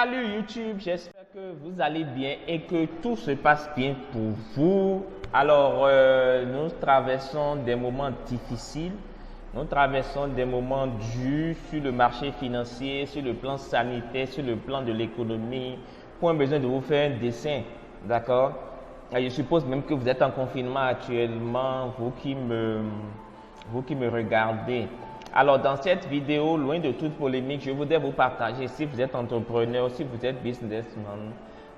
Salut YouTube, j'espère que vous allez bien et que tout se passe bien pour vous. Alors, nous traversons des moments difficiles, nous traversons des moments durs sur le marché financier, sur le plan sanitaire, sur le plan de l'économie. Point besoin de vous faire un dessin, d'accord? Je suppose même que vous êtes en confinement actuellement, vous qui me regardez. Alors, dans cette vidéo, loin de toute polémique, je voudrais vous partager, si vous êtes entrepreneur, si vous êtes businessman,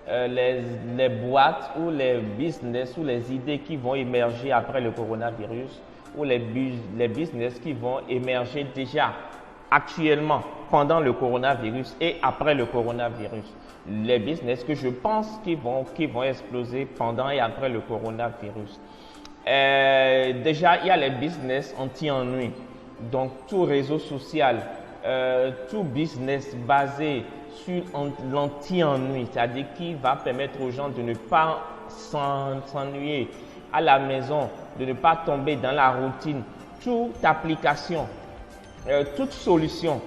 les boîtes ou les business ou les idées qui vont émerger après le coronavirus ou les business qui vont émerger déjà actuellement pendant le coronavirus et après le coronavirus. Les business que je pense qui vont exploser pendant et après le coronavirus. Déjà, il y a les business anti-ennui. Donc, tout réseau social, tout business basé sur l'anti-ennui, c'est-à-dire qui va permettre aux gens de ne pas s'ennuyer à la maison, de ne pas tomber dans la routine. Toute application, toute solution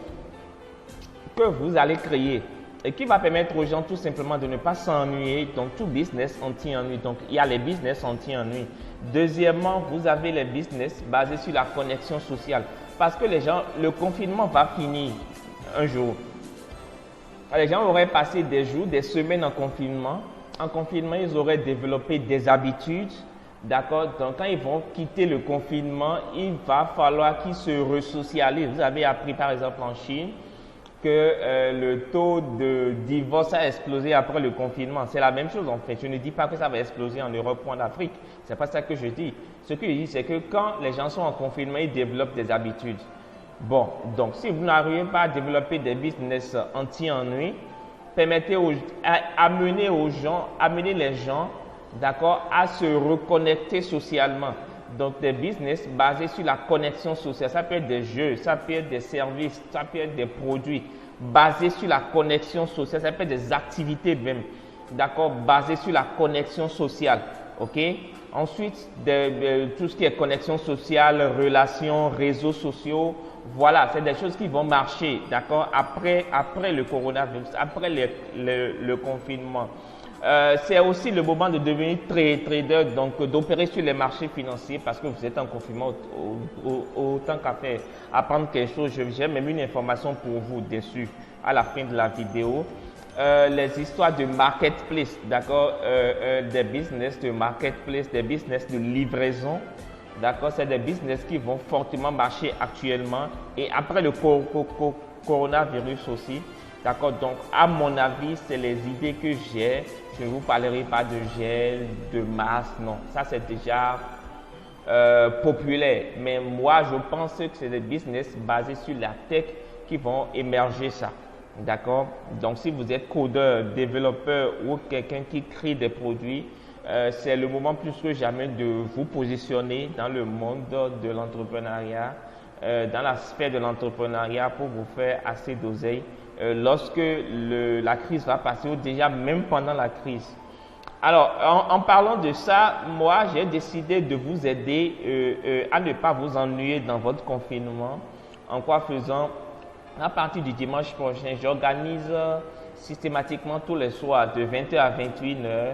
que vous allez créer et qui va permettre aux gens tout simplement de ne pas s'ennuyer. Donc, tout business anti-ennui. Donc, il y a les business anti-ennui. Deuxièmement, vous avez les business basés sur la connexion sociale. Parce que les gens, le confinement va finir un jour. Les gens auraient passé des jours, des semaines en confinement. En confinement, ils auraient développé des habitudes. D'accord? Donc, quand ils vont quitter le confinement, il va falloir qu'ils se resocialisent. Vous avez appris, par exemple, en Chine, que le taux de divorce a explosé après le confinement. C'est la même chose en fait. Je ne dis pas que ça va exploser en Europe ou en Afrique. C'est pas ça que je dis. Ce que je dis, c'est que quand les gens sont en confinement, ils développent des habitudes. Bon, donc si vous n'arrivez pas à développer des business anti-ennui, permettez amener les gens, d'accord, à se reconnecter socialement. Donc, des business basés sur la connexion sociale. Ça peut être des jeux, ça peut être des services, ça peut être des produits basés sur la connexion sociale. Ça peut être des activités même, d'accord, basées sur la connexion sociale. OK? Ensuite, tout ce qui est connexion sociale, relations, réseaux sociaux. Voilà, c'est des choses qui vont marcher, d'accord, après le coronavirus, après le confinement. C'est aussi le moment de devenir trader, donc d'opérer sur les marchés financiers parce que vous êtes en confinement. Autant qu'à faire, apprendre quelque chose, j'ai même une information pour vous dessus à la fin de la vidéo. Les histoires de marketplace, d'accord, des business de marketplace, des business de livraison, d'accord, c'est des business qui vont fortement marcher actuellement et après le coronavirus aussi. D'accord, donc à mon avis, c'est les idées que j'ai. Je ne vous parlerai pas de gel, de masque, non. Ça, c'est déjà populaire. Mais moi, je pense que c'est des business basés sur la tech qui vont émerger ça. D'accord, donc si vous êtes codeur, développeur ou quelqu'un qui crée des produits, c'est le moment plus que jamais de vous positionner dans le monde de l'entrepreneuriat, dans la sphère de l'entrepreneuriat pour vous faire assez d'oseille. Lorsque la crise va passer ou déjà même pendant la crise. Alors, en parlant de ça, moi, j'ai décidé de vous aider à ne pas vous ennuyer dans votre confinement. En quoi faisant, à partir du dimanche prochain, j'organise systématiquement tous les soirs de 20h à 21h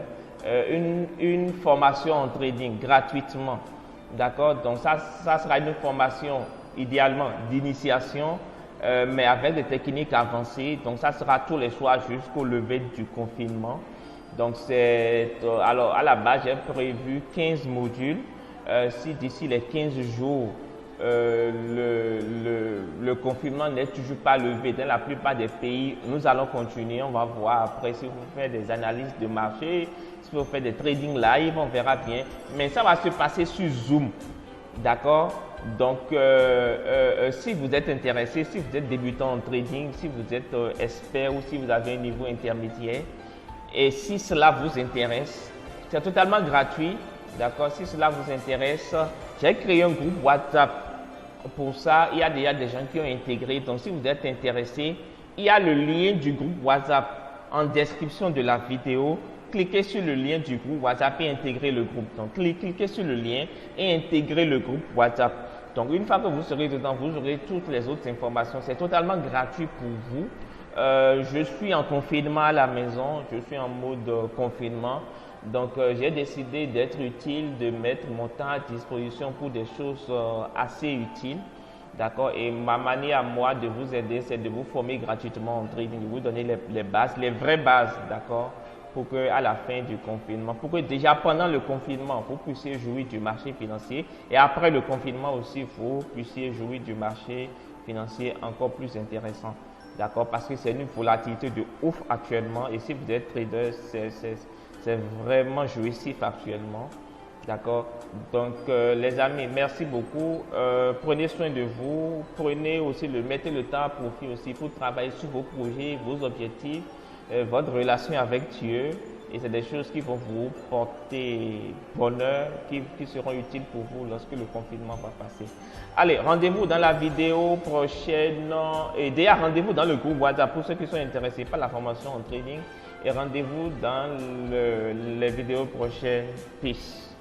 une formation en trading gratuitement. D'accord? Donc, ça sera une formation idéalement d'initiation. Mais avec des techniques avancées. Donc, ça sera tous les soirs jusqu'au lever du confinement. Donc, alors, à la base, j'ai prévu 15 modules. Si d'ici les 15 jours, le confinement n'est toujours pas levé dans la plupart des pays, nous allons continuer. On va voir après si vous faites des analyses de marché, si vous faites des trading live, on verra bien. Mais ça va se passer sur Zoom. D'accord? Donc, si vous êtes intéressé, si vous êtes débutant en trading, si vous êtes expert ou si vous avez un niveau intermédiaire, et si cela vous intéresse, c'est totalement gratuit. D'accord? Si cela vous intéresse, j'ai créé un groupe WhatsApp. Pour ça, il y a déjà des gens qui ont intégré. Donc, si vous êtes intéressé, il y a le lien du groupe WhatsApp en description de la vidéo. Cliquez sur le lien du groupe WhatsApp et intégrez le groupe. Donc, cliquez sur le lien et intégrez le groupe WhatsApp. Donc, une fois que vous serez dedans, vous aurez toutes les autres informations. C'est totalement gratuit pour vous. Je suis en confinement à la maison, je suis en mode confinement. Donc, j'ai décidé d'être utile, de mettre mon temps à disposition pour des choses assez utiles. D'accord? Et ma manière à moi de vous aider, c'est de vous former gratuitement en trading, de vous donner les bases, les vraies bases, d'accord? Pour que à la fin du confinement, pour que déjà pendant le confinement, vous puissiez jouir du marché financier. Et après le confinement aussi, vous puissiez jouir du marché financier encore plus intéressant. D'accord? Parce que c'est une volatilité de ouf actuellement. Et si vous êtes trader, c'est vraiment jouissif actuellement. D'accord? Donc, les amis, merci beaucoup. Prenez soin de vous. Prenez aussi mettez le temps à profit aussi pour travailler sur vos projets, vos objectifs, votre relation avec Dieu. Et c'est des choses qui vont vous porter bonheur, qui seront utiles pour vous lorsque le confinement va passer. Allez, rendez-vous dans la vidéo prochaine. Et d'ailleurs, rendez-vous dans le groupe WhatsApp pour ceux qui sont intéressés par la formation en trading. Et rendez-vous dans les vidéos prochaines. Peace.